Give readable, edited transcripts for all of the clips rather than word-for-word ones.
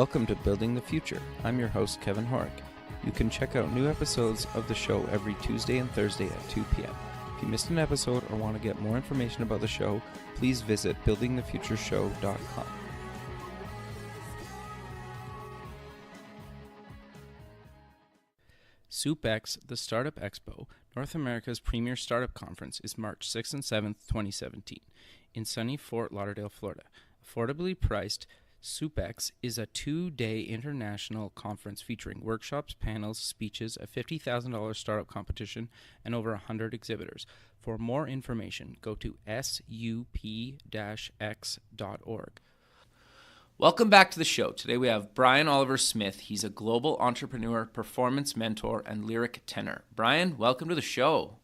Welcome to Building the Future. I'm your host, Kevin Horick. You can check out new episodes of the show every Tuesday and Thursday at 2 p.m. If you missed an episode or want to get more information about the show, please visit buildingthefutureshow.com. SoupX, the Startup Expo, North America's premier startup conference, is March 6th and 7th, 2017, in sunny Fort Lauderdale, Florida. Affordably priced, SoupX is a 2-day international conference featuring workshops, panels, speeches, a $50,000 startup competition, and over 100 exhibitors. For more information, go to sup-x.org. Welcome back to the show. Today we have Brian OliverSmith. He's a global entrepreneur, performance mentor, and lyric tenor. Brian, welcome to the show.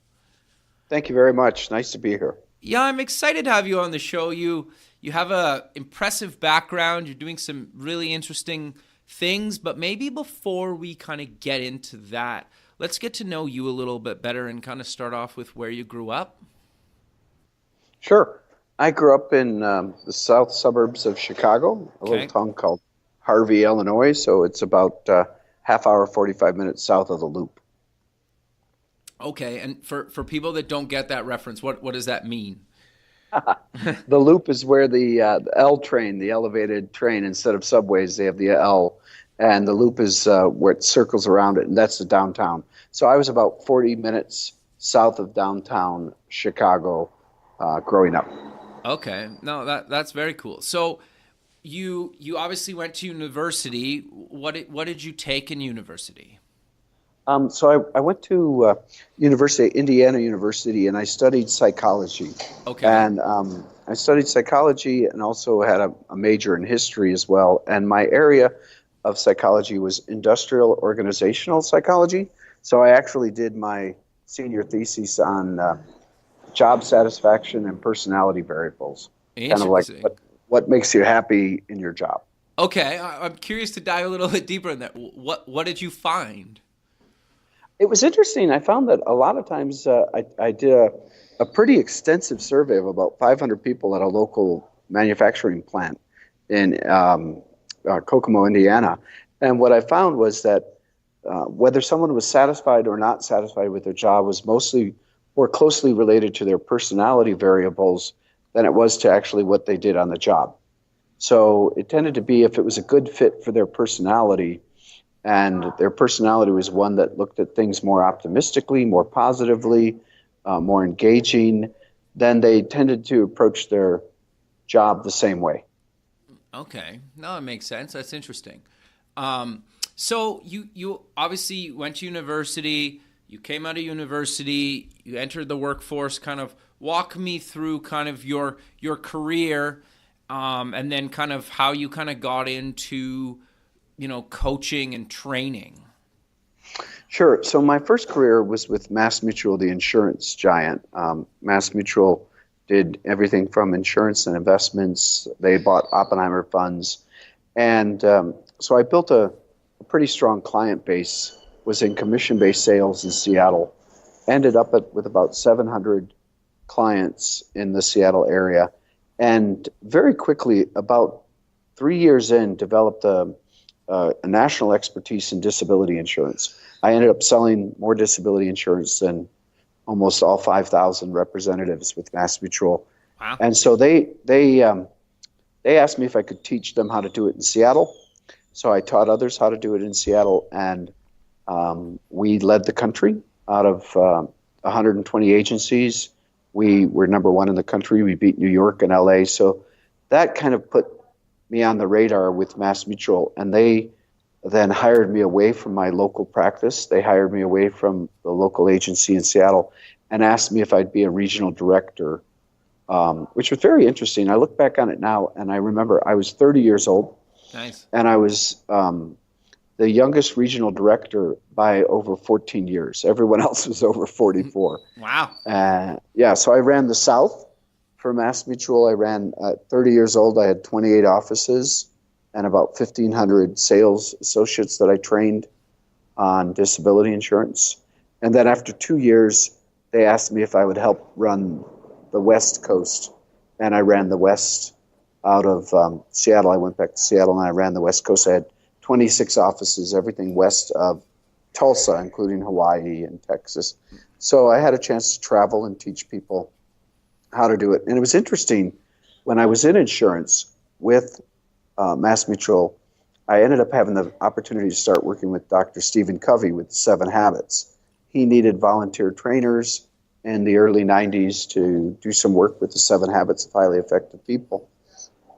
Thank you very much. Nice to be here. Yeah, I'm excited to have you on the show. You have an impressive background. You're doing some really interesting things, but maybe before we kind of get into that, let's get to know you a little bit better and kind of start off with where you grew up. Sure. I grew up in the south suburbs of Chicago, a little town called Harvey, Illinois, so it's about half hour, 45 minutes south of the Loop. Okay, and for people that don't get that reference, what does that mean? The Loop is where the L train, the elevated train, instead of subways, they have the L, and the Loop is where it circles around it, and that's the downtown. So I was about 40 minutes south of downtown Chicago growing up. Okay, no, that's very cool. So you obviously went to university. What did you take in university? So I went to Indiana University, and I studied psychology. Okay. And I studied psychology and also had a major in history as well. And my area of psychology was industrial organizational psychology. So I actually did my senior thesis on job satisfaction and personality variables. Kind of like what makes you happy in your job. Okay. I'm curious to dive a little bit deeper in that. What did you find? It was interesting. I found that a lot of times I did a pretty extensive survey of about 500 people at a local manufacturing plant in Kokomo, Indiana. And what I found was that whether someone was satisfied or not satisfied with their job was mostly more closely related to their personality variables than it was to actually what they did on the job. So it tended to be if it was a good fit for their personality, and their personality was one that looked at things more optimistically, more positively, more engaging, then they tended to approach their job the same way. Okay. No, it makes sense. That's interesting. So you obviously went to university, you came out of university, you entered the workforce. Kind of walk me through kind of your career and then kind of how you kind of got into coaching and training. Sure. So my first career was with MassMutual, the insurance giant. MassMutual did everything from insurance and investments. They bought Oppenheimer funds. And so I built a pretty strong client base, was in commission-based sales in Seattle, ended up with about 700 clients in the Seattle area. And very quickly, about 3 years in, developed a national expertise in disability insurance. I ended up selling more disability insurance than almost all 5,000 representatives with MassMutual. Wow. And so they asked me if I could teach them how to do it in Seattle. So I taught others how to do it in Seattle, and we led the country out of 120 agencies. We were number one in the country. We beat New York and LA. So that kind of put me on the radar with MassMutual, and they then hired me away from my local practice. They hired me away from the local agency in Seattle and asked me if I'd be a regional director, which was very interesting. I look back on it now, and I remember I was 30 years old. Nice. And I was the youngest regional director by over 14 years. Everyone else was over 44. Wow. So I ran the South. For MassMutual, I ran at 30 years old. I had 28 offices and about 1,500 sales associates that I trained on disability insurance. And then after 2 years, they asked me if I would help run the West Coast, and I ran the West out of Seattle. I went back to Seattle and I ran the West Coast. I had 26 offices, everything west of Tulsa, including Hawaii and Texas. So I had a chance to travel and teach people how to do it. And it was interesting, when I was in insurance with Mass Mutual, I ended up having the opportunity to start working with Dr. Stephen Covey with 7 Habits. He needed volunteer trainers in the early 90s to do some work with the 7 Habits of Highly Effective People.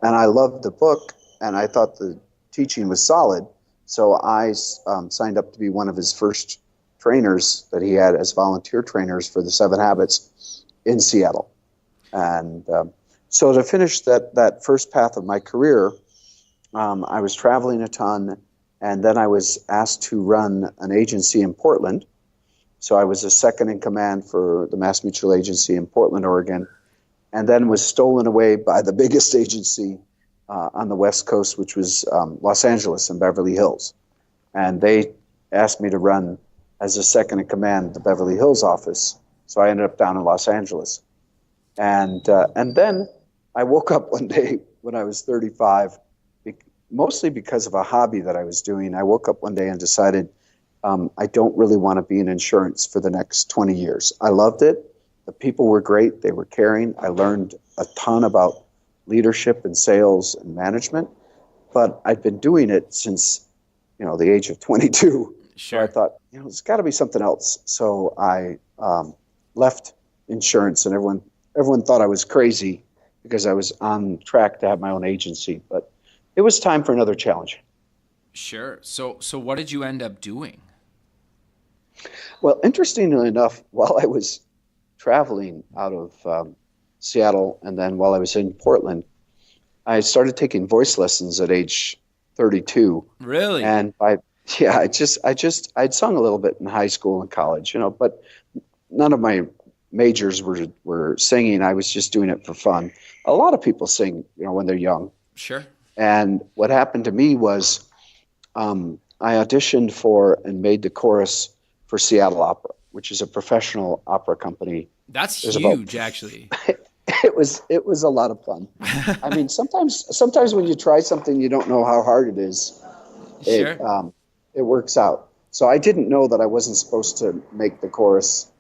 And I loved the book, and I thought the teaching was solid. So I signed up to be one of his first trainers that he had as volunteer trainers for the 7 Habits in Seattle. And so to finish that first path of my career, I was traveling a ton, and then I was asked to run an agency in Portland. So I was a second in command for the Mass Mutual agency in Portland, Oregon, and then was stolen away by the biggest agency on the West Coast, which was Los Angeles and Beverly Hills. And they asked me to run as a second in command the Beverly Hills office. So I ended up down in Los Angeles. And then I woke up one day when I was 35, mostly because of a hobby that I was doing. I woke up one day and decided I don't really want to be in insurance for the next 20 years. I loved it. The people were great. They were caring. I learned a ton about leadership and sales and management, but I've been doing it since, the age of 22. Sure. So I thought, there's got to be something else. So I left insurance, and everyone thought I was crazy because I was on track to have my own agency, but it was time for another challenge. Sure. So what did you end up doing? Well, interestingly enough, while I was traveling out of Seattle, and then while I was in Portland, I started taking voice lessons at age 32. Really? And I'd sung a little bit in high school and college, but none of my majors were singing. I was just doing it for fun. A lot of people sing, when they're young. Sure. And what happened to me was I auditioned for and made the chorus for Seattle Opera, which is a professional opera company. That's huge, actually. It was a lot of fun. I mean, sometimes when you try something, you don't know how hard it is. Sure. It works out. So I didn't know that I wasn't supposed to make the chorus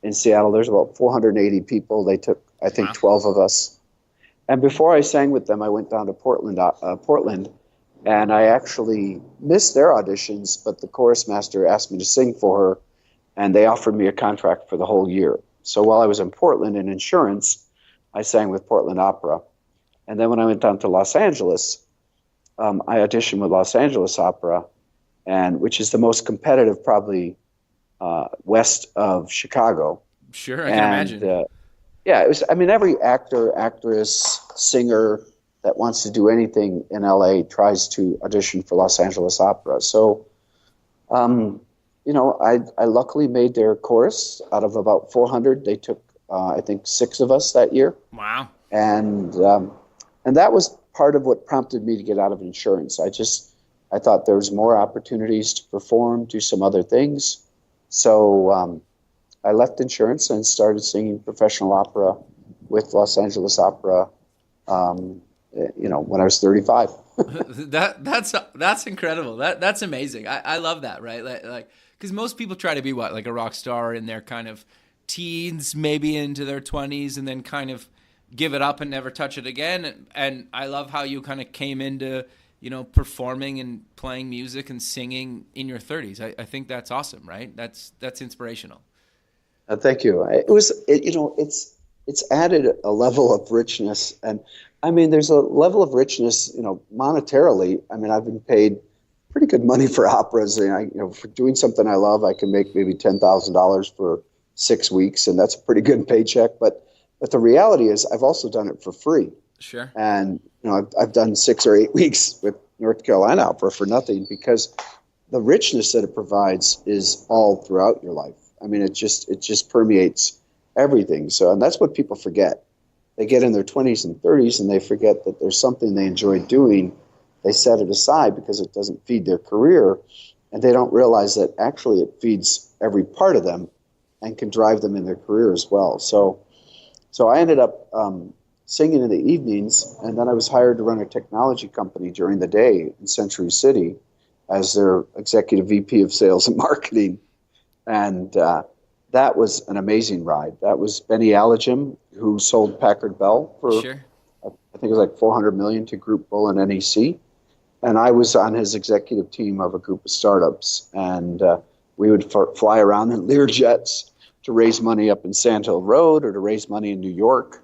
in Seattle. There's about 480 people. They took, I think, 12 of us. And before I sang with them, I went down to Portland, and I actually missed their auditions, but the chorus master asked me to sing for her, and they offered me a contract for the whole year. So while I was in Portland in insurance, I sang with Portland Opera. And then when I went down to Los Angeles, I auditioned with Los Angeles Opera, which is the most competitive, probably west of Chicago. Sure, I can imagine. Yeah, it was. I mean, every actor, actress, singer that wants to do anything in LA tries to audition for Los Angeles Opera. So, I luckily made their chorus out of about 400. They took, I think, 6 of us that year. Wow. And that was part of what prompted me to get out of insurance. I thought there was more opportunities to perform, do some other things. So I left insurance and started singing professional opera with Los Angeles Opera, when I was 35. That's incredible. That's amazing. I love that, right? Like, because most people try to be like a rock star in their kind of teens, maybe into their 20s, and then kind of give it up and never touch it again. And I love how you kind of came into, performing and playing music and singing in your 30s. I think that's awesome, right? That's inspirational. Thank you. It's added a level of richness, and I mean, there's a level of richness, monetarily. I mean, I've been paid pretty good money for operas, and for doing something I love, I can make maybe $10,000 for 6 weeks, and that's a pretty good paycheck. But the reality is, I've also done it for free. Sure. And I've done 6 or 8 weeks with North Carolina Opera for nothing, because the richness that it provides is all throughout your life. I mean, it just permeates everything. So, and that's what people forget. They get in their 20s and 30s and they forget that there's something they enjoy doing. They set it aside because it doesn't feed their career, and they don't realize that actually it feeds every part of them and can drive them in their career as well. So I ended up singing in the evenings, and then I was hired to run a technology company during the day in Century City as their executive VP of sales and marketing. And that was an amazing ride. That was Benny Alligem, who sold Packard Bell for, Sure. I think it was like $400 million to Group Bull and NEC. And I was on his executive team of a group of startups. And we would fly around in Learjets to raise money up in Sand Hill Road or to raise money in New York.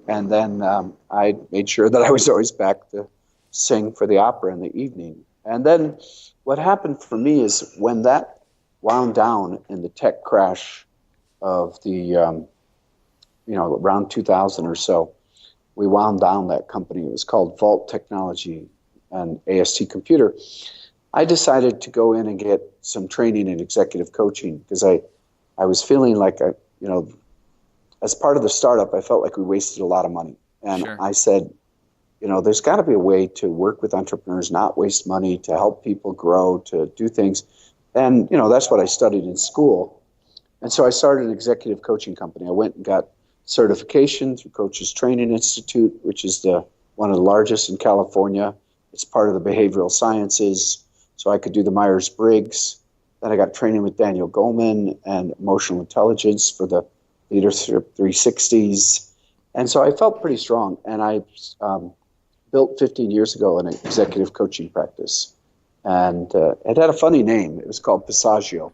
And then I made sure that I was always back to sing for the opera in the evening. And then what happened for me is when that wound down in the tech crash of the, around 2000 or so, we wound down that company. It was called Vault Technology and AST Computer. I decided to go in and get some training in executive coaching because I was feeling like, as part of the startup, I felt like we wasted a lot of money. And Sure. I said, there's got to be a way to work with entrepreneurs, not waste money, to help people grow, to do things. And, that's what I studied in school. And so I started an executive coaching company. I went and got certification through Coaches Training Institute, which is one of the largest in California. It's part of the behavioral sciences. So I could do the Myers-Briggs. Then I got training with Daniel Goleman and emotional intelligence for the Leadership 360s. And so I felt pretty strong. And I built 15 years ago an executive coaching practice. And it had a funny name. It was called Passaggio,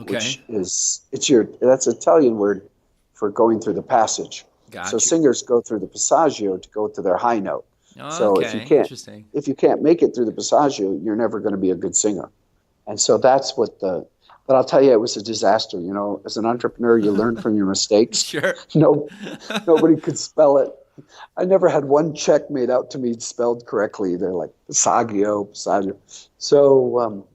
which is that's an Italian word for going through the passage. Gotcha. So singers go through the Passaggio to go to their high note. So if you can't make it through the Passaggio, you're never going to be a good singer. And so that's but I'll tell you, it was a disaster. As an entrepreneur, you learn from your mistakes. Sure. Nobody could spell it. I never had one check made out to me spelled correctly. They're like Passaggio. So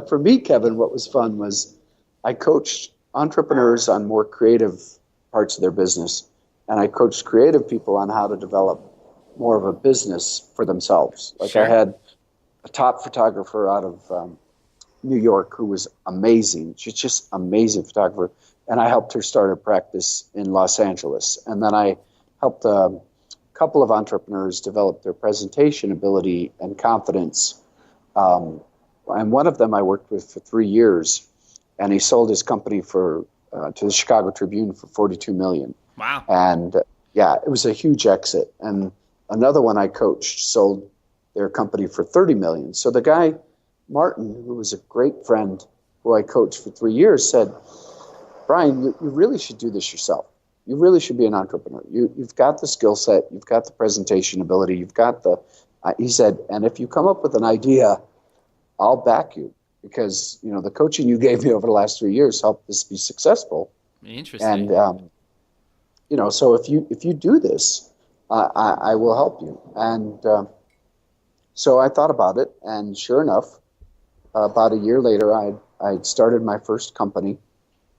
for me, Kevin, what was fun was I coached entrepreneurs on more creative parts of their business, and I coached creative people on how to develop more of a business for themselves. Like Sure. I had a top photographer out of New York who was amazing. She's just amazing photographer. And I helped her start a practice in Los Angeles. And then I helped a couple of entrepreneurs develop their presentation ability and confidence. And one of them I worked with for 3 years, and he sold his company to the Chicago Tribune for $42 million. Wow. And it was a huge exit. And another one I coached sold their company for $30 million. So the guy, Martin, who was a great friend who I coached for 3 years, said, Brian, you really should do this yourself. You really should be an entrepreneur. You've got the skill set. You've got the presentation ability. You've got he said, and if you come up with an idea, I'll back you because, the coaching you gave me over the last 3 years helped this be successful. Interesting. And, so if you do this, I will help you. And so I thought about it, and sure enough, about a year later, I started my first company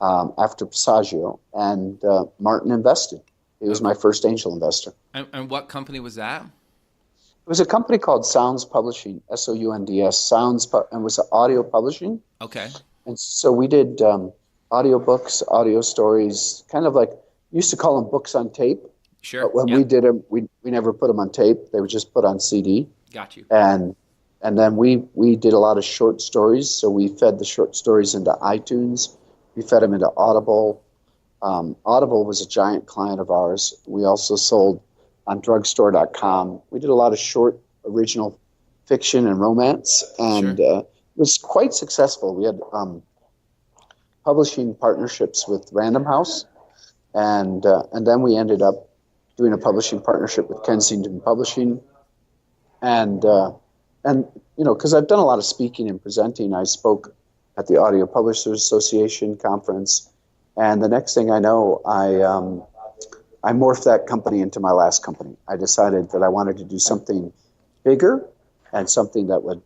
after Passaggio, and Martin invested. He was my first angel investor. And what company was that? It was a company called Sounds Publishing, Sounds, and was audio publishing. Okay. And so we did audio books, audio stories, kind of like, used to call them books on tape. Sure. But when we did them, we never put them on tape. They were just put on CD. Got you. And then we did a lot of short stories. So we fed the short stories into iTunes. We fed them into Audible. Audible was a giant client of ours. We also sold on drugstore.com. We did a lot of short original fiction and romance, and it was quite successful. We had publishing partnerships with Random House, and then we ended up doing a publishing partnership with Kensington Publishing, and because I've done a lot of speaking and presenting, I spoke at the Audio Publishers Association conference, and the next thing I know, I morphed that company into my last company. I decided that I wanted to do something bigger and something that would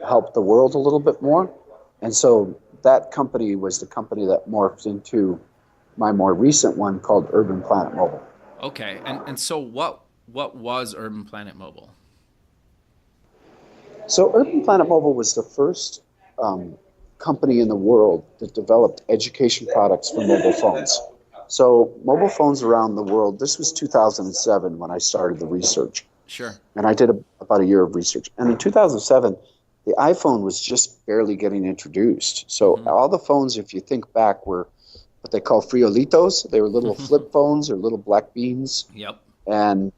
help the world a little bit more, and so that company was the company that morphed into my more recent one called Urban Planet Mobile. Okay, and so what was Urban Planet Mobile? So Urban Planet Mobile was the first company in the world that developed education products for mobile phones. So mobile phones around the world, this was 2007 when I started the research. Sure. And I did about a year of research. And in 2007, the iPhone was just barely getting introduced. So all the phones, if you think back, were what they call friolitos. They were little flip phones or little black beans. Yep. And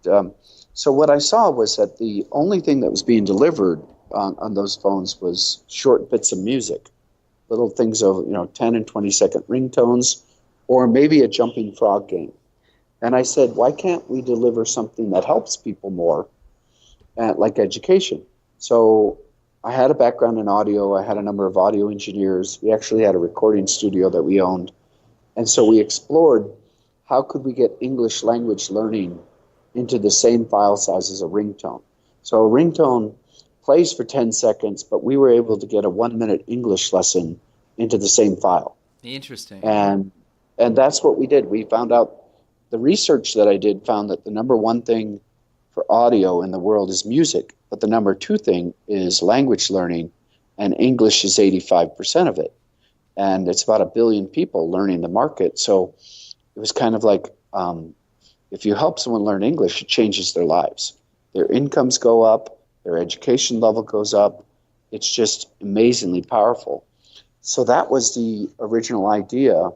so what I saw was that the only thing that was being delivered on those phones was short bits of music, little things of 10 and 20-second ringtones, or maybe a jumping frog game. And I said, why can't we deliver something that helps people more, like education? So I had a background in audio. I had a number of audio engineers. We actually had a recording studio that we owned. And so we explored how could we get English language learning into the same file size as a ringtone. So a ringtone plays for 10 seconds, but we were able to get a 1-minute English lesson into the same file. Interesting. And that's what we did. We found out, the research that I did found that the number one thing for audio in the world is music, but the number two thing is language learning, and English is 85% of it. And it's about 1 billion people learning the market. So it was kind of like, if you help someone learn English, it changes their lives. Their incomes go up, their education level goes up. It's just amazingly powerful. So that was the original idea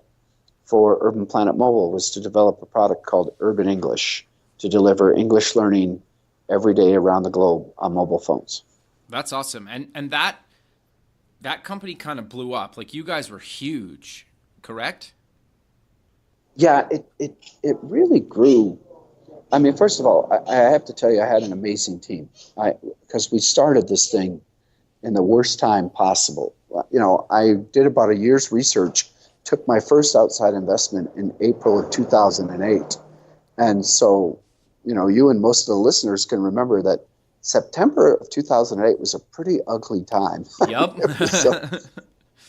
for Urban Planet Mobile, was to develop a product called Urban English to deliver English learning every day around the globe on mobile phones. That's awesome. And that company kind of blew up. Like, you guys were huge, correct? Yeah, it really grew. I mean, first of all, I have to tell you, I had an amazing team. Because we started this thing in the worst time possible. I did about a year's research, took my first outside investment in April of 2008. And so, you and most of the listeners can remember that September of 2008 was a pretty ugly time. Yep. It was a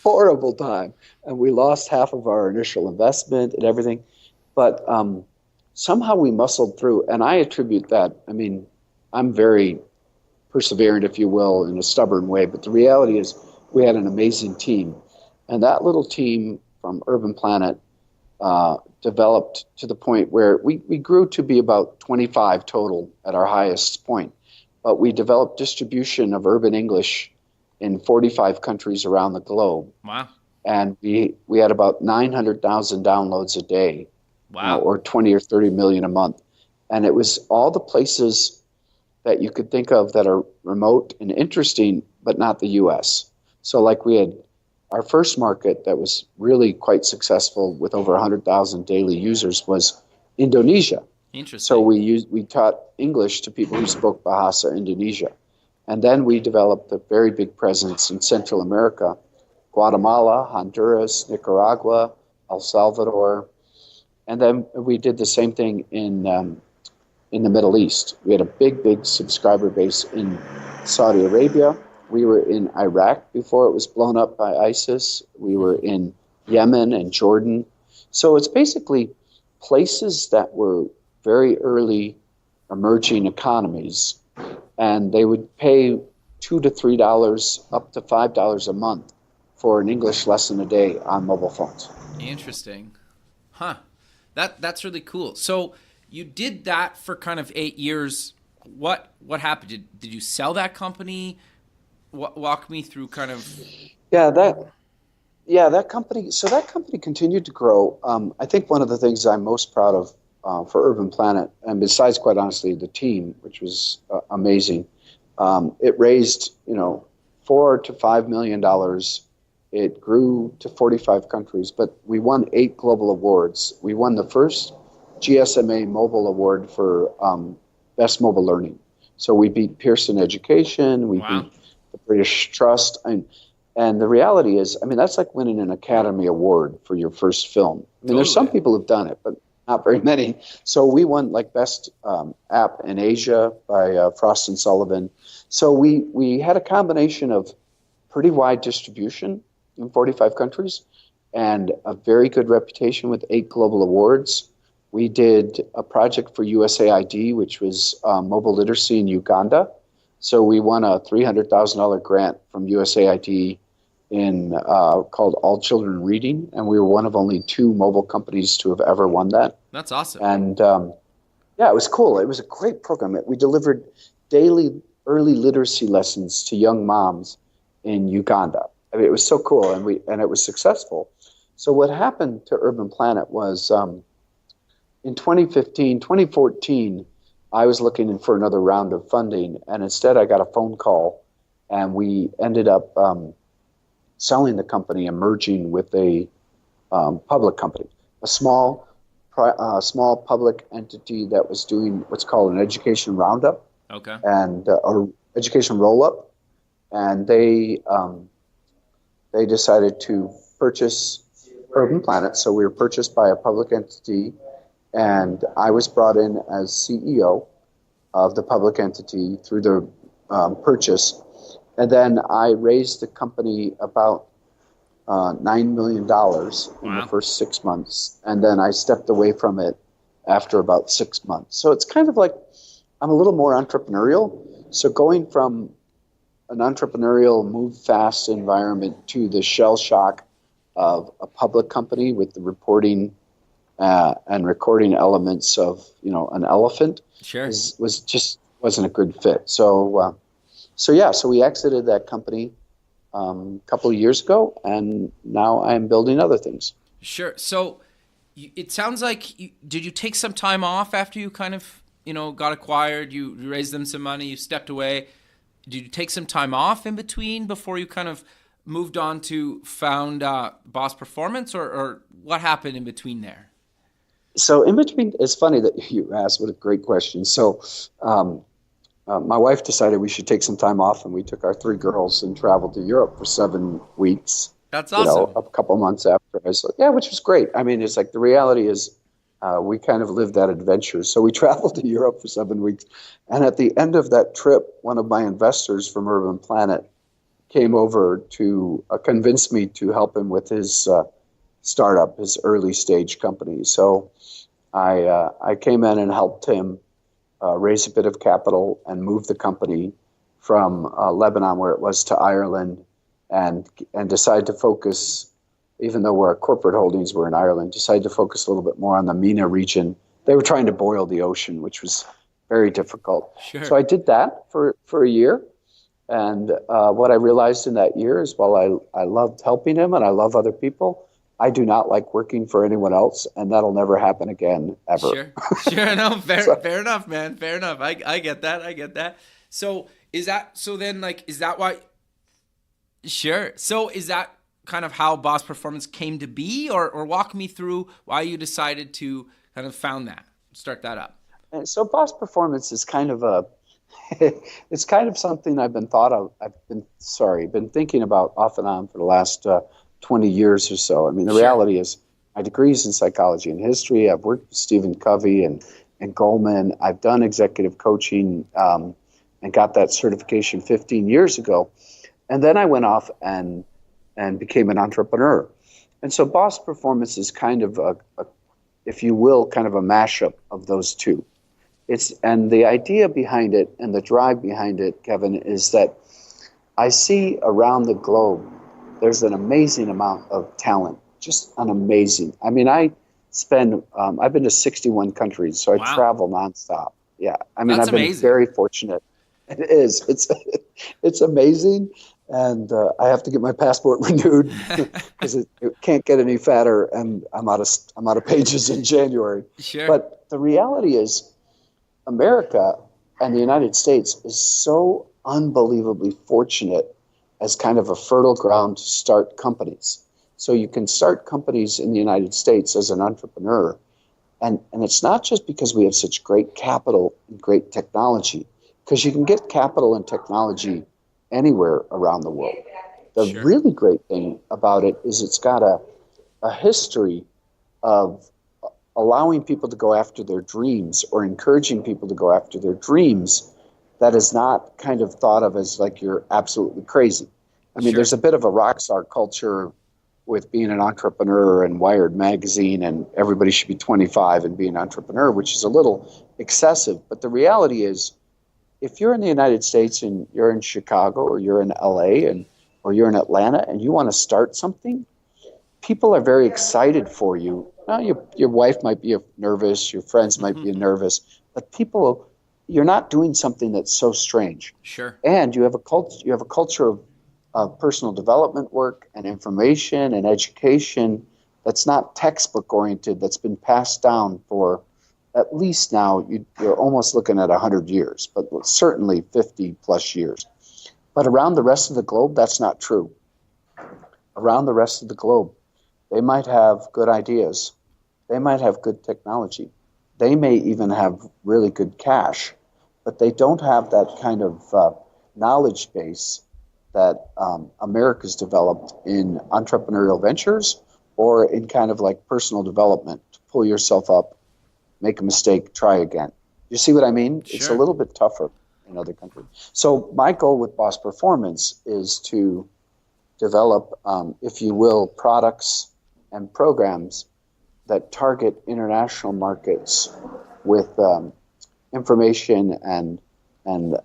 horrible time. And we lost half of our initial investment and everything. But somehow we muscled through. And I attribute that, I'm very perseverant, if you will, in a stubborn way. But the reality is we had an amazing team. And that little team from Urban Planet developed to the point where we grew to be about 25 total at our highest point. But we developed distribution of Urban English in 45 countries around the globe. Wow. And we had about 900,000 downloads a day. Wow. Or 20 or 30 million a month. And it was all the places that you could think of that are remote and interesting, but not the U.S. So like we had our first market that was really quite successful with over 100,000 daily users was Indonesia. Interesting. So we taught English to people who spoke Bahasa Indonesia. And then we developed a very big presence in Central America, Guatemala, Honduras, Nicaragua, El Salvador. And then we did the same thing in the Middle East. We had a big subscriber base in Saudi Arabia. We were in Iraq before it was blown up by ISIS. We were in Yemen and Jordan. So it's basically places that were very early emerging economies, and they would pay $2 to $3 up to $5 a month for an English lesson a day on mobile phones. Interesting. Huh. That's really cool. So you did that for kind of 8 years. What happened? Did you sell that company? Walk me through kind of. That company. So that company continued to grow. I think one of the things I'm most proud of for Urban Planet, and besides, quite honestly, the team, which was amazing, it raised $4 to $5 million. It grew to 45 countries, but we won 8 global awards. We won the first GSMA Mobile Award for Best Mobile Learning. So we beat Pearson Education, we beat the British Trust, and the reality is, that's like winning an Academy Award for your first film. There's some people who've done it, but not very many. So we won like Best App in Asia by Frost and Sullivan. So we had a combination of pretty wide distribution in 45 countries and a very good reputation with 8 global awards. We did a project for USAID, which was mobile literacy in Uganda. So we won a $300,000 grant from USAID called All Children Reading, and we were one of only two mobile companies to have ever won that. That's awesome. And yeah, it was cool. It was a great program. We delivered daily early literacy lessons to young moms in Uganda. I mean, it was so cool, and it was successful. So what happened to Urban Planet was in 2014, I was looking for another round of funding, and instead I got a phone call, and we ended up selling the company and merging with a public company, a small public entity that was doing what's called an education roundup, and or education roll-up, and they decided to purchase Urban Planet. So we were purchased by a public entity, and I was brought in as CEO of the public entity through the purchase. And then I raised the company about $9 million in the first 6 months. And then I stepped away from it after about 6 months. So it's kind of like I'm a little more entrepreneurial. So going from an entrepreneurial move fast environment to the shell shock of a public company with the reporting and recording elements of, an elephant wasn't a good fit. So we exited that company a couple of years ago, and now I'm building other things. Sure. So it sounds like did you take some time off after you kind of, got acquired, you raised them some money, you stepped away? Did you take some time off in between before you kind of moved on to found Boss Performance, or what happened in between there? So in between, it's funny that you asked. What a great question. So my wife decided we should take some time off, and we took our three girls and traveled to Europe for 7 weeks. That's awesome. A couple months after. I was like, yeah, which was great. I mean, it's like the reality is we kind of lived that adventure. So we traveled to Europe for 7 weeks. And at the end of that trip, one of my investors from Urban Planet came over to convince me to help him with his startup, his early stage company. So I came in and helped him raise a bit of capital and move the company from Lebanon, where it was, to Ireland, and decide to focus, even though our corporate holdings were in Ireland, decided to focus a little bit more on the MENA region. They were trying to boil the ocean, which was very difficult. Sure. So I did that for a year. And what I realized in that year is, while I loved helping him and I love other people, I do not like working for anyone else, and that'll never happen again, ever. Sure. No, fair enough, man. Fair enough. I get that. So is that why? Sure. So is that kind of how Boss Performance came to be, or walk me through why you decided to kind of start that up? And so Boss Performance is kind of it's kind of something I've been thinking about off and on for the last 20 years or so. I mean, the reality is my degree's in psychology and history. I've worked with Stephen Covey and Goldman. I've done executive coaching and got that certification 15 years ago. And then I went off and became an entrepreneur. And so Boss Performance is kind of if you will, kind of a mashup of those two. And the idea behind it and the drive behind it, Kevin, is that I see around the globe there's an amazing amount of talent, just an amazing. I mean, I've been to 61 countries, so I travel nonstop. Yeah, I mean, I've been very fortunate. It is. It's amazing, and I have to get my passport renewed because it can't get any fatter, and I'm out of pages in January. Sure. But the reality is, America and the United States is so unbelievably fortunate as kind of a fertile ground to start companies. So you can start companies in the United States as an entrepreneur. And it's not just because we have such great capital and great technology, because you can get capital and technology anywhere around the world. The really great thing about it is it's got a history of allowing people to go after their dreams, or encouraging people to go after their dreams, that is not kind of thought of as like you're absolutely crazy. I mean, there's a bit of a rock star culture with being an entrepreneur and Wired magazine, and everybody should be 25 and be an entrepreneur, which is a little excessive. But the reality is, if you're in the United States and you're in Chicago or you're in LA and or you're in Atlanta and you want to start something, people are very excited for you. Now, your wife might be nervous, your friends might be nervous, but people, you're not doing something that's so strange. Sure. And you have a culture of personal development work and information and education that's not textbook oriented, that's been passed down for at least now you're almost looking at 100 years, but certainly 50 plus years. But around the rest of the globe, that's not true. Around the rest of the globe, they might have good ideas. They might have good technology. They may even have really good cash, but they don't have that kind of knowledge base that America's developed in entrepreneurial ventures or in kind of like personal development to pull yourself up, make a mistake, try again. You see what I mean? Sure. It's a little bit tougher in other countries. So my goal with Boss Performance is to develop, if you will, products and programs that target international markets with information and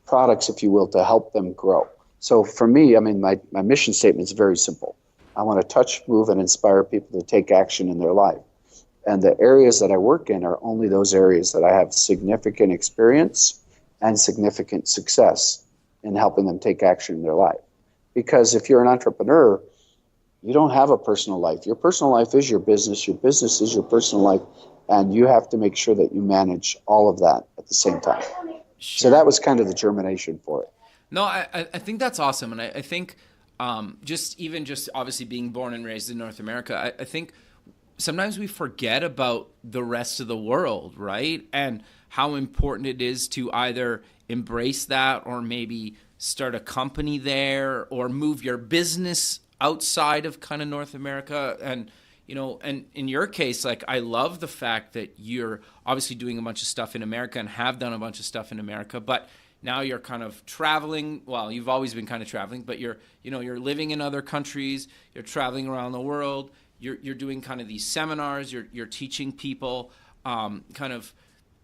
products, if you will, to help them grow. So for me, I mean, my mission statement is very simple. I want to touch, move, and inspire people to take action in their life. And the areas that I work in are only those areas that I have significant experience and significant success in helping them take action in their life. Because if you're an entrepreneur, you don't have a personal life. Your personal life is your business is your personal life, and you have to make sure that you manage all of that at the same time. Sure. So that was kind of the germination for it. No, I think that's awesome. And I think just obviously being born and raised in North America, I think sometimes we forget about the rest of the world, right? And how important it is to either embrace that or maybe start a company there or move your business outside of kind of North America. And, you know, and in your case, like, I love the fact that you're obviously doing a bunch of stuff in America and have done a bunch of stuff in America, but now you're kind of traveling. Well, you've always been kind of traveling, but you're living in other countries, you're traveling around the world. You're doing kind of these seminars. You're teaching people kind of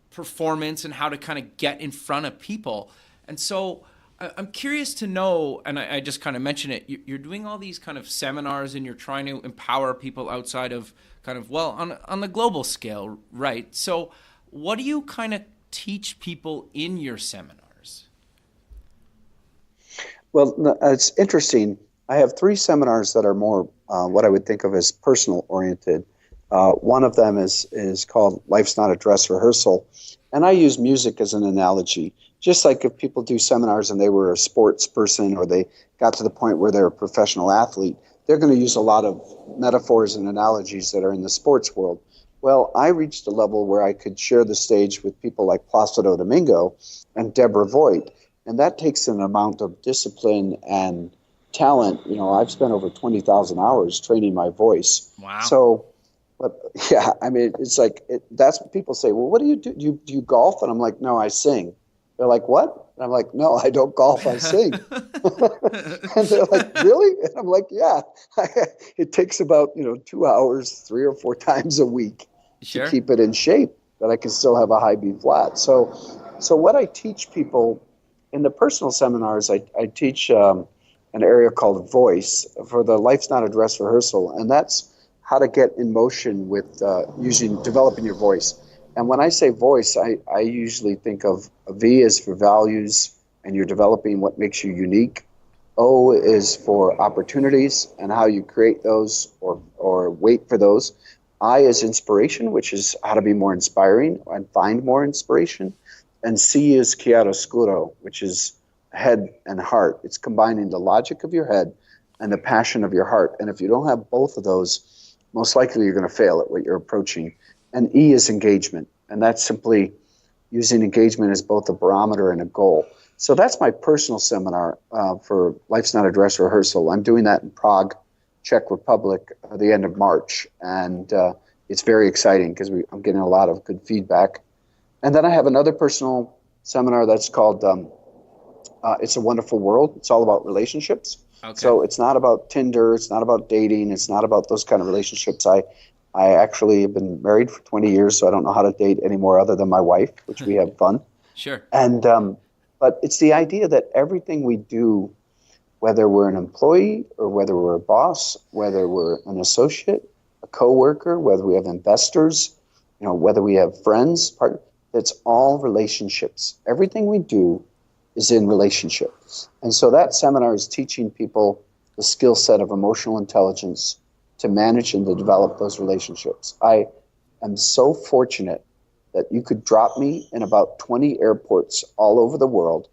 performance and how to kind of get in front of people. And so I'm curious to know, and I just kind of mentioned it, you're doing all these kind of seminars and you're trying to empower people outside of kind of, well, on the global scale, right? So what do you kind of teach people in your seminars? Well, it's interesting. I have 3 seminars that are more what I would think of as personal oriented. One of them is called Life's Not a Dress Rehearsal. And I use music as an analogy. Just like if people do seminars and they were a sports person or they got to the point where they're a professional athlete, they're going to use a lot of metaphors and analogies that are in the sports world. Well, I reached a level where I could share the stage with people like Placido Domingo and Deborah Voigt. And that takes an amount of discipline and talent. You know, I've spent over 20,000 hours training my voice. Wow. So, but yeah, I mean, it's like, that's what people say. Well, what do you do? Do you golf? And I'm like, no, I sing. They're like, what? And I'm like, no, I don't golf, I sing. And they're like, really? And I'm like, yeah. It takes about 2 hours, 3 or 4 times a week Sure. to keep it in shape that I can still have a high B flat. So what I teach people in the personal seminars, I teach an area called voice for the Life's Not a Dress Rehearsal, and that's how to get in motion with developing your voice. And when I say voice, I usually think of V is for values, and you're developing what makes you unique. O is for opportunities and how you create those or wait for those. I is inspiration, which is how to be more inspiring and find more inspiration. And C is chiaroscuro, which is head and heart. It's combining the logic of your head and the passion of your heart. And if you don't have both of those, most likely you're going to fail at what you're approaching. And E is engagement. And that's simply using engagement as both a barometer and a goal. So that's my personal seminar for Life's Not a Dress Rehearsal. I'm doing that in Prague, Czech Republic, at the end of March. And it's very exciting because I'm getting a lot of good feedback. And then I have another personal seminar that's called It's a Wonderful World. It's all about relationships. Okay. So it's not about Tinder. It's not about dating. It's not about those kind of relationships. I actually have been married for 20 years, so I don't know how to date anymore other than my wife, which we have fun. Sure. And but it's the idea that everything we do whether we're an employee or whether we're a boss, whether we're an associate, a coworker, whether we have investors, whether we have friends, partners. It's all relationships. Everything we do is in relationships. And so that seminar is teaching people the skill set of emotional intelligence to manage and to develop those relationships. I am so fortunate that you could drop me in about 20 airports all over the world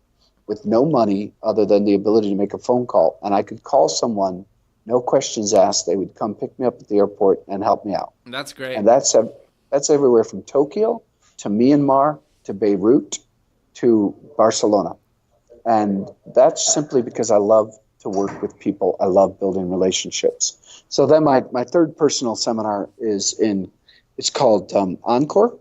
with no money other than the ability to make a phone call. And I could call someone, no questions asked. They would come pick me up at the airport and help me out. That's great. And that's everywhere from Tokyo to Myanmar to Beirut to Barcelona. And that's simply because I love to work with people. I love building relationships. So then my third personal seminar it's called Encore.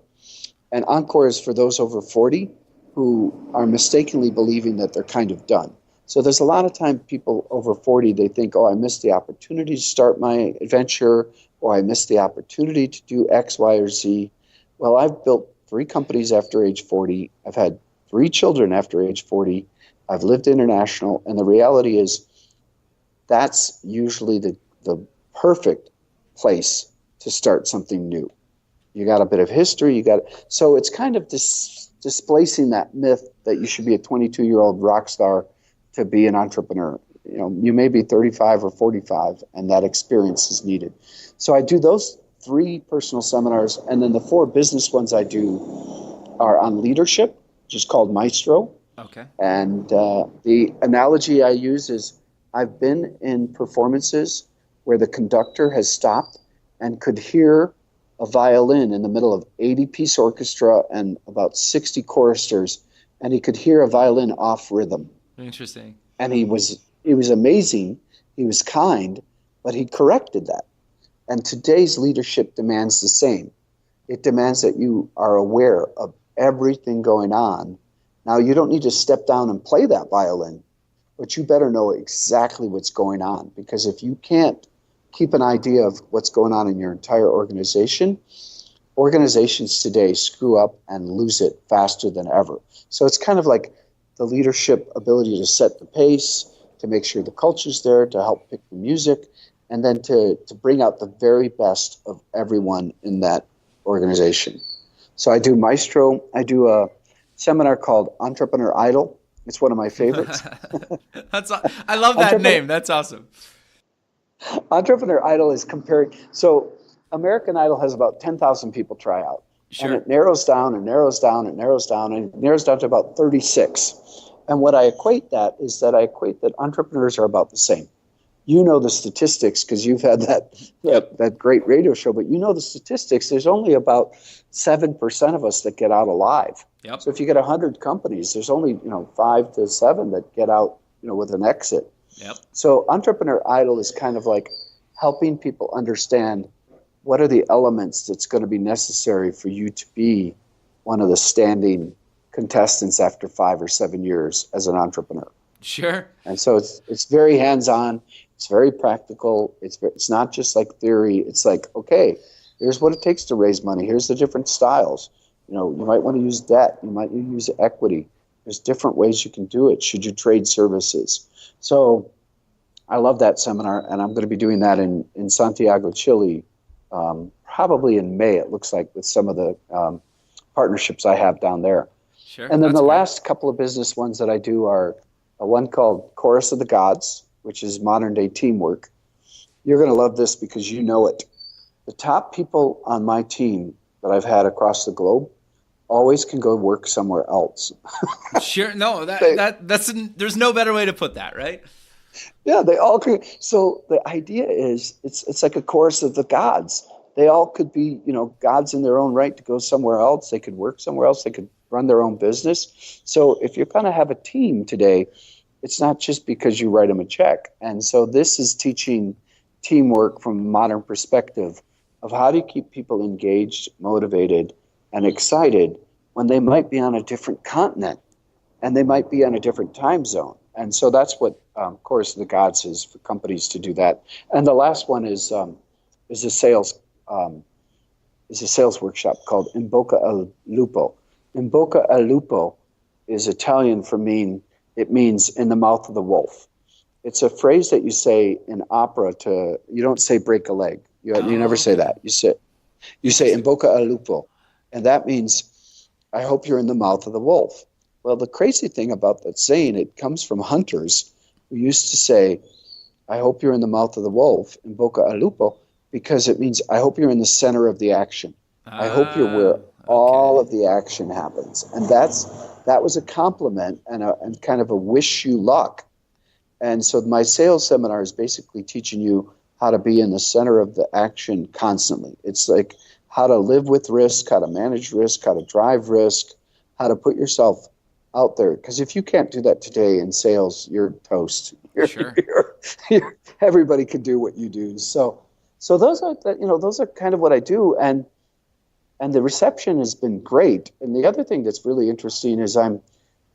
And Encore is for those over 40 who are mistakenly believing that they're kind of done. So there's a lot of time people over 40, they think, oh, I missed the opportunity to start my adventure, or I missed the opportunity to do X, Y, or Z. Well, I've built 3 companies after age 40. I've had 3 children after age 40. I've lived international. And the reality is that's usually the perfect place to start something new. You got a bit of history. So it's kind of displacing that myth that you should be a 22-year-old rock star to be an entrepreneur. You may be 35 or 45, and that experience is needed. So I do those 3 personal seminars, and then the 4 business ones I do are on leadership, which is called Maestro. Okay. And the analogy I use is I've been in performances where the conductor has stopped and could hear a violin in the middle of 80-piece orchestra and about 60 choristers, and he could hear a violin off rhythm. Interesting. And he was amazing. He was kind, but he corrected that. And today's leadership demands the same. It demands that you are aware of everything going on. Now, you don't need to step down and play that violin, but you better know exactly what's going on, because if you can't keep an idea of what's going on in your entire organization, organizations today screw up and lose it faster than ever. So it's kind of like the leadership ability to set the pace, to make sure the culture's there, to help pick the music, and then to bring out the very best of everyone in that organization. So I do Maestro. I do a seminar called Entrepreneur Idol. It's one of my favorites. I love that name. That's awesome. Entrepreneur Idol is comparing. So American Idol has about 10,000 people try out. Sure. And it narrows down and narrows down and narrows down and it narrows down to about 36. And what I equate that entrepreneurs are about the same. You know the statistics because you've had that great radio show, but you know the statistics. There's only about 7% of us that get out alive. Yep. So if you get 100 companies, there's only 5 to 7 that get out with an exit. Yep. So Entrepreneur Idol is kind of like helping people understand what are the elements that's going to be necessary for you to be one of the standing contestants after 5 or 7 years as an entrepreneur. Sure. And so it's very hands-on. It's very practical. It's not just like theory. It's like, okay, here's what it takes to raise money. Here's the different styles. You might want to use debt. You might use equity. There's different ways you can do it. Should you trade services? So I love that seminar, and I'm going to be doing that in Santiago, Chile, probably in May, it looks like, with some of the partnerships I have down there. Sure. And then the last couple of business ones that I do are one called Chorus of the Gods, which is modern-day teamwork. You're going to love this because you know it. The top people on my team that I've had across the globe always can go work somewhere else. Sure. No, that's there's no better way to put that, right? Yeah, they all can. So the idea is it's like a chorus of the gods. They all could be, gods in their own right to go somewhere else. They could work somewhere else. They could run their own business. So if you're going to have a team today, it's not just because you write them a check. And so this is teaching teamwork from a modern perspective of how do you keep people engaged, motivated, and excited when they might be on a different continent and they might be on a different time zone. And so that's what Chorus of the Gods is for companies to do that. And the last one is a sales workshop called In Bocca al Lupo. In Bocca al Lupo is Italian for it means in the mouth of the wolf. It's a phrase that you say in opera to, you don't say break a leg. You Oh, never say okay. that. You say in Interesting. boca al lupo. And that means, I hope you're in the mouth of the wolf. Well, the crazy thing about that saying, it comes from hunters who used to say, I hope you're in the mouth of the wolf in boca al lupo, because it means I hope you're in the center of the action. I hope you're Ah, where okay. all of the action happens. And that was a compliment and kind of a wish you luck. And so my sales seminar is basically teaching you how to be in the center of the action constantly. It's like how to live with risk, how to manage risk, how to drive risk, how to put yourself out there. Because if you can't do that today in sales, you're toast. Sure. Everybody can do what you do. So those are kind of what I do, and the reception has been great. And the other thing that's really interesting is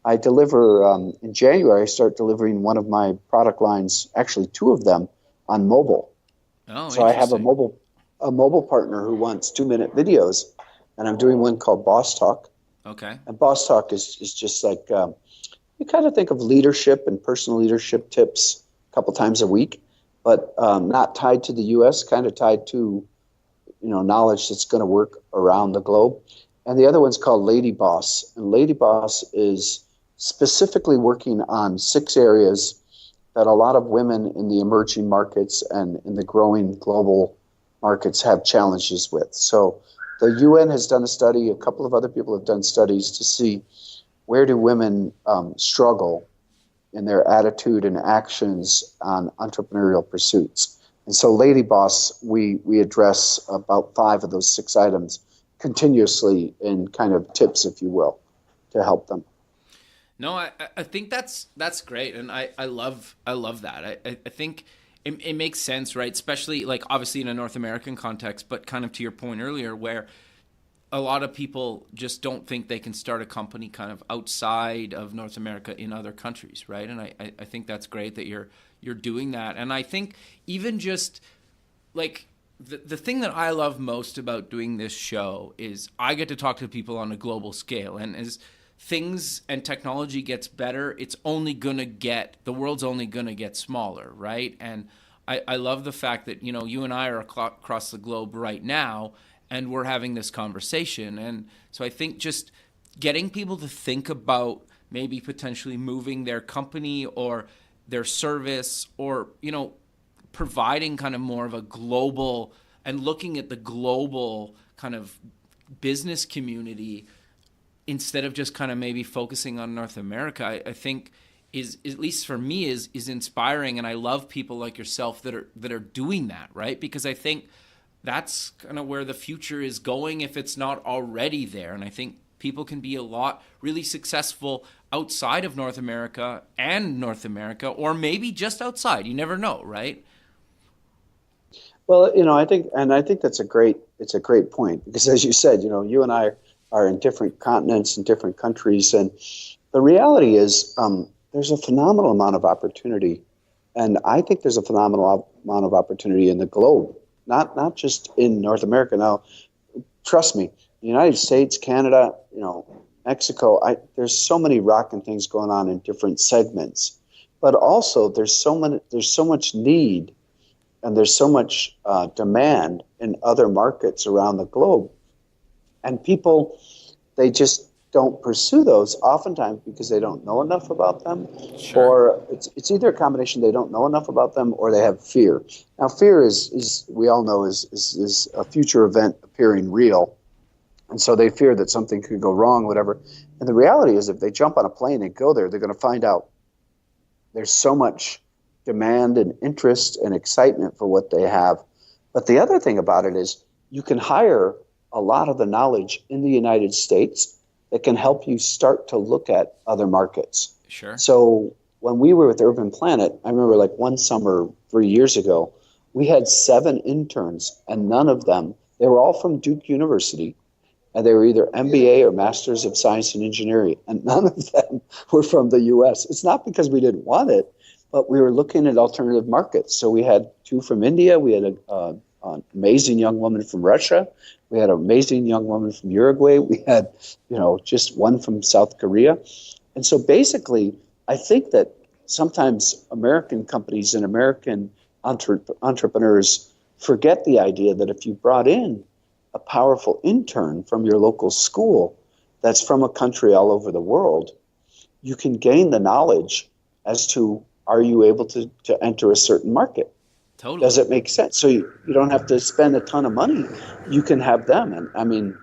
I deliver in January. I start delivering one of my product lines, actually two of them, on mobile. Oh, So I have interesting. a mobile partner who wants 2-minute videos, and I'm doing one called Boss Talk. Okay. And Boss Talk is just like you kind of think of leadership and personal leadership tips a couple times a week, but not tied to the U.S., kind of tied to knowledge that's going to work around the globe. And the other one's called Lady Boss, and Lady Boss is specifically working on 6 areas that a lot of women in the emerging markets and in the growing global markets have challenges with. So the UN has done a study, a couple of other people have done studies to see where do women struggle in their attitude and actions on entrepreneurial pursuits. And so Lady Boss, we address about 5 of those 6 items continuously in kind of tips, if you will, to help them. No, I think that's great, and I love that. I think it makes sense, right? Especially like obviously in a North American context, but kind of to your point earlier, where a lot of people just don't think they can start a company kind of outside of North America in other countries, right? And I think that's great that you're doing that, and I think even just like the thing that I love most about doing this show is I get to talk to people on a global scale. And as things and technology gets better, the world's only gonna get smaller, right? And I love the fact that, you and I are across the globe right now and we're having this conversation. And so I think just getting people to think about maybe potentially moving their company or their service or, providing kind of more of a global and looking at the global kind of business community instead of just kind of maybe focusing on North America, I think is, at least for me, is inspiring. And I love people like yourself that are doing that, right? Because I think that's kind of where the future is going if it's not already there. And I think people can be a lot really successful outside of North America and North America, or maybe just outside. You never know, right? Well, I think it's a great point, because as you said, you and I are in different continents and different countries, and the reality is there's a phenomenal amount of opportunity, and I think there's a phenomenal amount of opportunity in the globe, not just in North America. Now, trust me, the United States, Canada, Mexico, there's so many rocking things going on in different segments, but also there's so much need, and there's so much demand in other markets around the globe. And people, they just don't pursue those oftentimes because they don't know enough about them, Sure. or it's either a combination, they don't know enough about them, or they have fear. Now, fear is we all know is a future event appearing real. And so they fear that something could go wrong, whatever. And the reality is if they jump on a plane and go there, they're going to find out there's so much demand and interest and excitement for what they have. But the other thing about it is you can hire a lot of the knowledge in the United States that can help you start to look at other markets. Sure. So when we were with Urban Planet, I remember like one summer 3 years ago, we had 7 interns, and none of them, they were all from Duke University, and they were either MBA or Masters of Science and Engineering, and none of them were from the U.S. It's not because we didn't want it, but we were looking at alternative markets. So we had 2 from India, we had an amazing young woman from Russia, we had an amazing young woman from Uruguay, we had just one from South Korea. And so basically, I think that sometimes American companies and American entrepreneurs forget the idea that if you brought in a powerful intern from your local school that's from a country all over the world, you can gain the knowledge as to, are you able to enter a certain market? Totally. Does it make sense? So you don't have to spend a ton of money. You can have them. And I mean,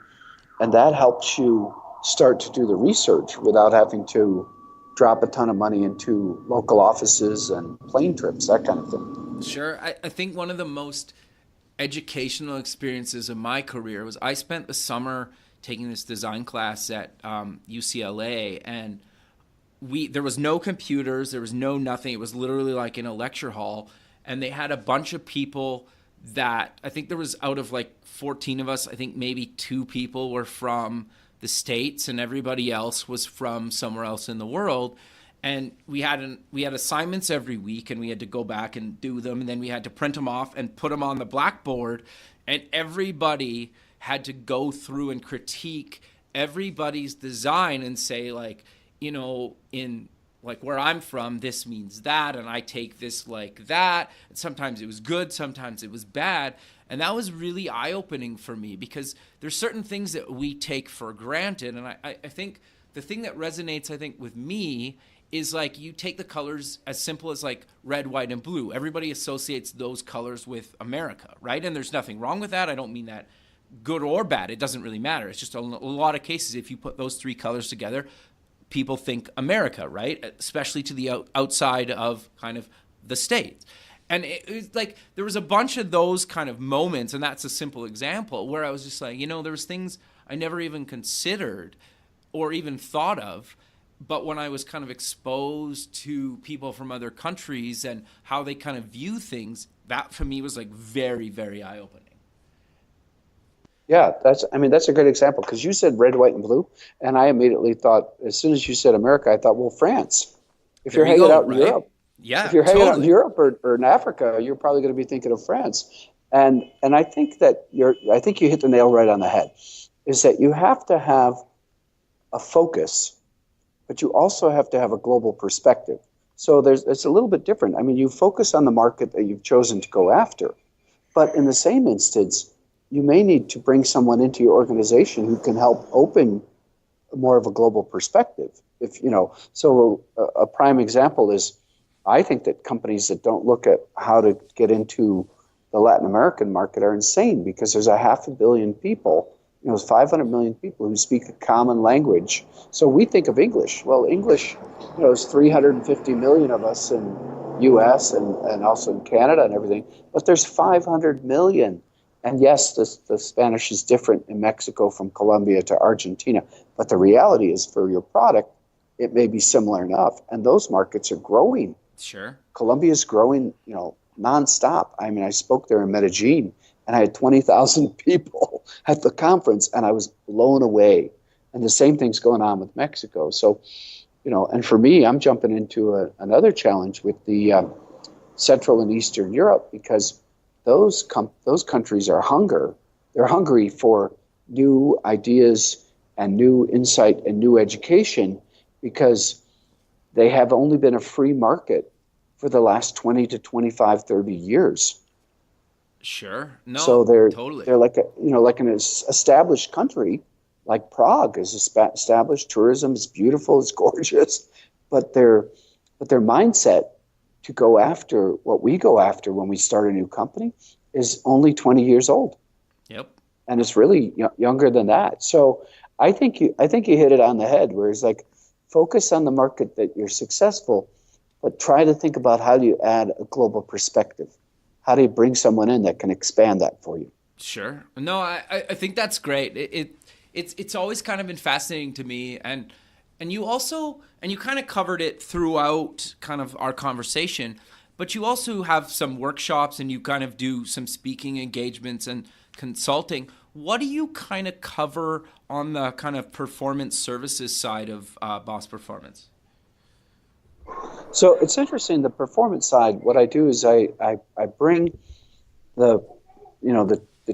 and that helps you start to do the research without having to drop a ton of money into local offices and plane trips, that kind of thing. Sure. I think one of the most educational experiences of my career was I spent the summer taking this design class at UCLA, and there was no computers, there was no nothing. It was literally like in a lecture hall, and they had a bunch of people that I think there was, out of like 14 of us, I think maybe 2 people were from the States, and everybody else was from somewhere else in the world. And we had assignments every week, and we had to go back and do them, and then we had to print them off and put them on the blackboard, and everybody had to go through and critique everybody's design and say, like, you know, in like where I'm from, this means that, and I take this like that. And sometimes it was good, sometimes it was bad. And that was really eye-opening for me, because there's certain things that we take for granted. And I think the thing that resonates, I think, with me is like, you take the colors as simple as like red, white, and blue. Everybody associates those colors with America, right? And there's nothing wrong with that. I don't mean that good or bad. It doesn't really matter. It's just a lot of cases, if you put those 3 colors together, people think America, right? Especially to the outside of kind of the States. And it was like, there was a bunch of those kind of moments, and that's a simple example, where I was just like, you know, there was things I never even considered or even thought of. But when I was kind of exposed to people from other countries and how they kind of view things, that for me was like very, very eye-opening. Yeah, that's a great example, because you said red, white, and blue, and I immediately thought, as soon as you said America, I thought, well, France. If you're hanging out in Europe, yeah, if you're hanging out in Europe or in Africa, you're probably going to be thinking of France. And I think that I think you hit the nail right on the head, is that you have to have a focus, but you also have to have a global perspective. So it's a little bit different. I mean, you focus on the market that you've chosen to go after, but in the same instance, you may need to bring someone into your organization who can help open more of a global perspective. If you know, so a prime example is, I think that companies that don't look at how to get into the Latin American market are insane, because there's 500 million people, 500 million people who speak a common language. So we think of English. Well, English, there's 350 million of us in U.S. and also in Canada and everything, but there's 500 million. And yes, the Spanish is different in Mexico from Colombia to Argentina, but the reality is, for your product, it may be similar enough. And those markets are growing. Sure. Colombia is growing, nonstop. I mean, I spoke there in Medellin, and I had 20,000 people at the conference, and I was blown away. And the same thing's going on with Mexico. So, and for me, I'm jumping into another challenge with the Central and Eastern Europe, because those countries are They're hungry for new ideas and new insight and new education, because they have only been a free market for the last 20 to 25, 30 years. Sure. No, so they're like an established country, like Prague is established. Tourism is beautiful, it's gorgeous, but their mindset to go after what we go after when we start a new company is only 20 years old. Yep. And it's really younger than that. So I think you hit it on the head, where it's like, focus on the market that you're successful, but try to think about, how do you add a global perspective? How do you bring someone in that can expand that for you? Sure. No, I think that's great. It's always kind of been fascinating to me, and you kind of covered it throughout kind of our conversation, but you also have some workshops, and you kind of do some speaking engagements and consulting. What do you kind of cover on the kind of performance services side of Boss Performance? So it's interesting, the performance side. What I do is I bring the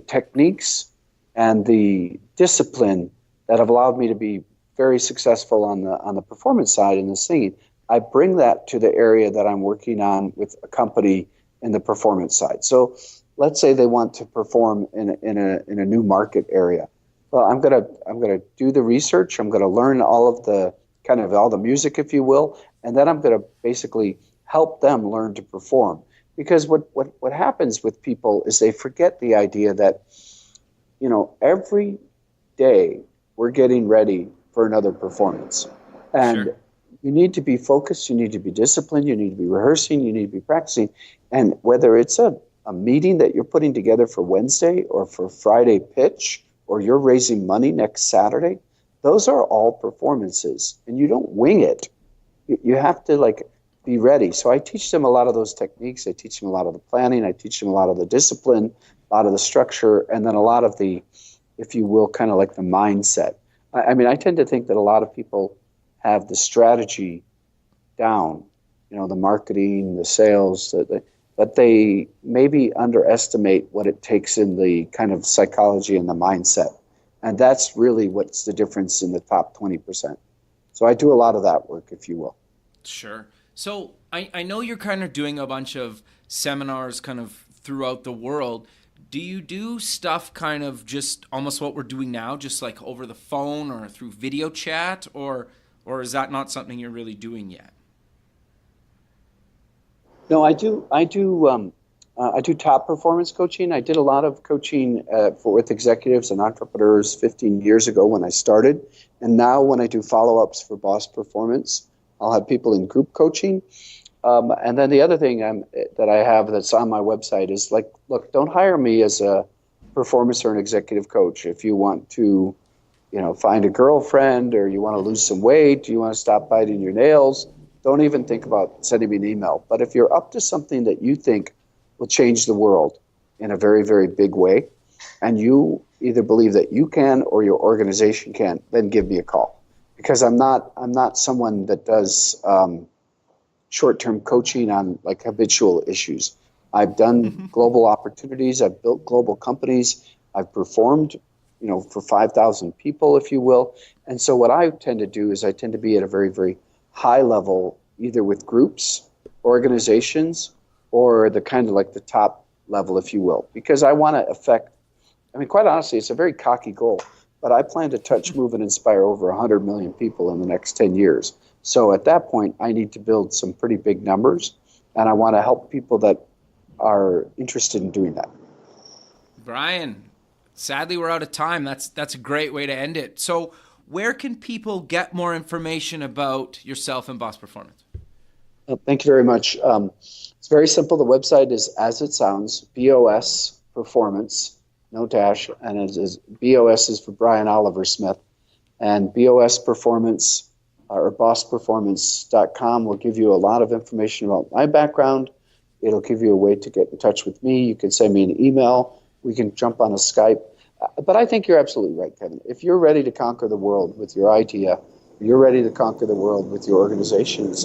techniques and the discipline that have allowed me to be very successful on the performance side in the singing, I bring that to the area that I'm working on with a company in the performance side. So let's say they want to perform in a new market area. Well, I'm gonna do the research. I'm gonna learn all of the kind of all the music, if you will, and then I'm gonna basically help them learn to perform. Because what happens with people is they forget the idea that, every day we're getting ready for another performance. And Sure. you need to be focused, you need to be disciplined, you need to be rehearsing, you need to be practicing. And whether it's a meeting that you're putting together for Wednesday or for Friday pitch, or you're raising money next Saturday, those are all performances. And you don't wing it. You have to be ready. So I teach them a lot of those techniques. I teach them a lot of the planning. I teach them a lot of the discipline, a lot of the structure, and then a lot of the, if you will, kind of like the mindset. I tend to think that a lot of people have the strategy down, the marketing, the sales, but they maybe underestimate what it takes in the kind of psychology and the mindset. And that's really what's the difference in the top 20%. So I do a lot of that work, if you will. Sure. So I know you're kind of doing a bunch of seminars kind of throughout the world. Do you do stuff kind of just almost what we're doing now, just like over the phone or through video chat, or is that not something you're really doing yet? No, I do. I do top performance coaching. I did a lot of coaching with executives and entrepreneurs 15 years ago when I started, and now when I do follow-ups for Boss Performance, I'll have people in group coaching. And then the other thing that I have that's on my website is look, don't hire me as a performance or an executive coach. If you want to, find a girlfriend, or you want to lose some weight, you want to stop biting your nails, don't even think about sending me an email. But if you're up to something that you think will change the world in a very, very big way, and you either believe that you can or your organization can, then give me a call. Because I'm not someone that does short-term coaching on habitual issues. I've done global opportunities. I've built global companies. I've performed, for 5,000 people, if you will. And so what I tend to do is I tend to be at a very, very high level, either with groups, organizations, or the kind of the top level, if you will, because I want to affect. Quite honestly, it's a very cocky goal, but I plan to touch, move, and inspire over 100 million people in the next 10 years. So at that point, I need to build some pretty big numbers, and I want to help people that are interested in doing that. Brian, sadly, we're out of time. That's a great way to end it. So where can people get more information about yourself and Boss Performance? Thank you very much. It's very simple. The website is as it sounds, BOS Performance, no dash, and it is BOS is for Brian OliverSmith, and BOS Performance or bossperformance.com will give you a lot of information about my background. It'll give you a way to get in touch with me. You can send me an email. We can jump on a Skype. But I think you're absolutely right, Kevin. If you're ready to conquer the world with your idea, you're ready to conquer the world with your organization, it's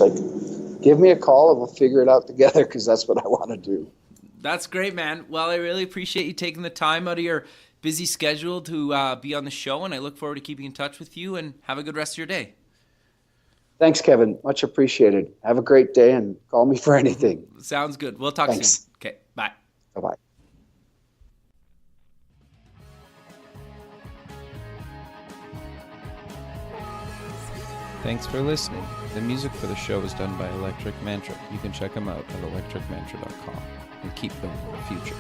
give me a call and we'll figure it out together, because that's what I want to do. That's great, man. Well, I really appreciate you taking the time out of your busy schedule to be on the show, and I look forward to keeping in touch with you, and have a good rest of your day. Thanks, Kevin. Much appreciated. Have a great day and call me for anything. Sounds good. We'll talk Thanks. soon. Okay, bye. Bye-bye. Thanks for listening. The music for the show is done by Electric Mantra. You can check them out at electricmantra.com and keep building the future.